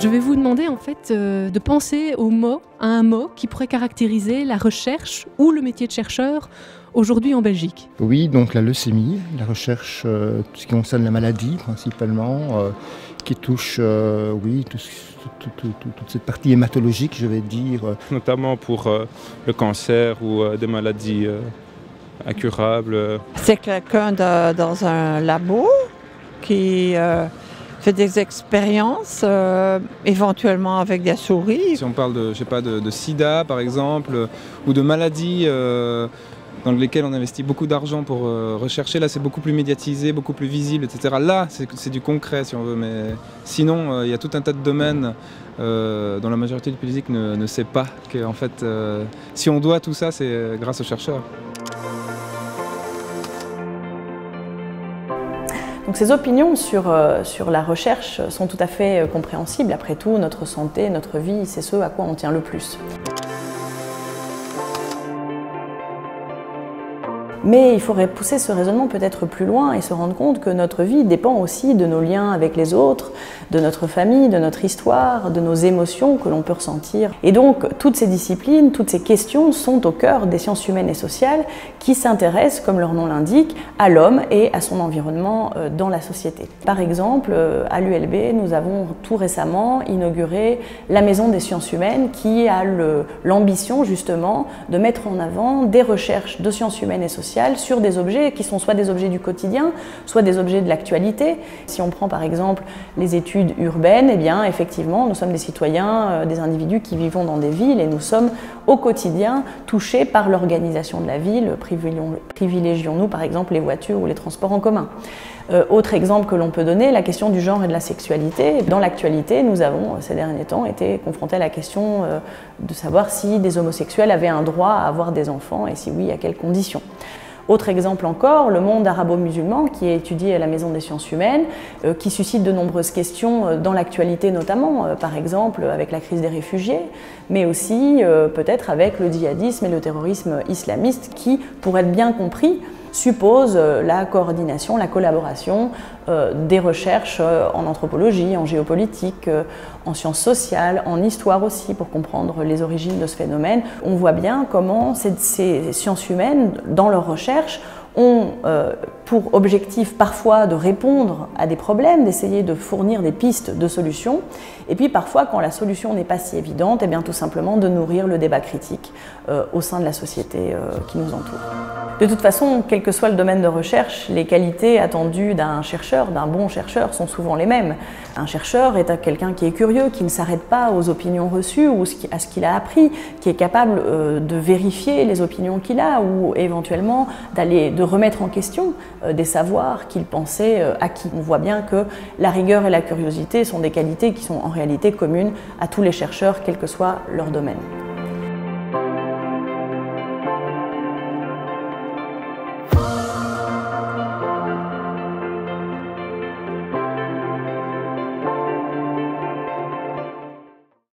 Je vais vous demander en fait de penser à un mot qui pourrait caractériser la recherche ou le métier de chercheur aujourd'hui en Belgique. Oui, donc la leucémie, la recherche, tout ce qui concerne la maladie principalement, qui touche toute cette partie hématologique, je vais dire. Notamment pour le cancer ou des maladies incurables. C'est quelqu'un dans un labo qui fait des expériences, éventuellement avec des souris. Si on parle de sida par exemple, ou de maladies dans lesquelles on investit beaucoup d'argent pour rechercher, là c'est beaucoup plus médiatisé, beaucoup plus visible, etc. Là c'est du concret si on veut, mais sinon il y a tout un tas de domaines dont la majorité du public ne sait pas qu'en fait si on doit tout ça c'est grâce aux chercheurs. Donc ces opinions sur la recherche sont tout à fait compréhensibles. Après tout, notre santé, notre vie, c'est ce à quoi on tient le plus. Mais il faudrait pousser ce raisonnement peut-être plus loin et se rendre compte que notre vie dépend aussi de nos liens avec les autres, de notre famille, de notre histoire, de nos émotions que l'on peut ressentir. Et donc, toutes ces disciplines, toutes ces questions sont au cœur des sciences humaines et sociales qui s'intéressent, comme leur nom l'indique, à l'homme et à son environnement dans la société. Par exemple, à l'ULB, nous avons tout récemment inauguré la Maison des sciences humaines qui a l'ambition justement de mettre en avant des recherches de sciences humaines et sociales sur des objets qui sont soit des objets du quotidien, soit des objets de l'actualité. Si on prend par exemple les études urbaines, eh bien effectivement nous sommes des citoyens, des individus qui vivons dans des villes et nous sommes au quotidien touchés par l'organisation de la ville. Privilégions-nous par exemple les voitures ou les transports en commun. Autre exemple que l'on peut donner, la question du genre et de la sexualité. Dans l'actualité, nous avons ces derniers temps été confrontés à la question de savoir si des homosexuels avaient un droit à avoir des enfants et si oui, à quelles conditions. Autre exemple encore, le monde arabo-musulman qui est étudié à la Maison des sciences humaines, qui suscite de nombreuses questions dans l'actualité notamment, par exemple avec la crise des réfugiés, mais aussi peut-être avec le djihadisme et le terrorisme islamiste qui, pour être bien compris, suppose la coordination, la collaboration des recherches en anthropologie, en géopolitique, en sciences sociales, en histoire aussi, pour comprendre les origines de ce phénomène. On voit bien comment ces sciences humaines, dans leurs recherches, ont pour objectif parfois de répondre à des problèmes, d'essayer de fournir des pistes de solutions, et puis parfois, quand la solution n'est pas si évidente, eh bien tout simplement de nourrir le débat critique au sein de la société qui nous entoure. De toute façon, quel que soit le domaine de recherche, les qualités attendues d'un chercheur, d'un bon chercheur, sont souvent les mêmes. Un chercheur est quelqu'un qui est curieux, qui ne s'arrête pas aux opinions reçues ou à ce qu'il a appris, qui est capable de vérifier les opinions qu'il a ou éventuellement de remettre en question des savoirs qu'il pensait acquis. On voit bien que la rigueur et la curiosité sont des qualités qui sont en réalité communes à tous les chercheurs, quel que soit leur domaine.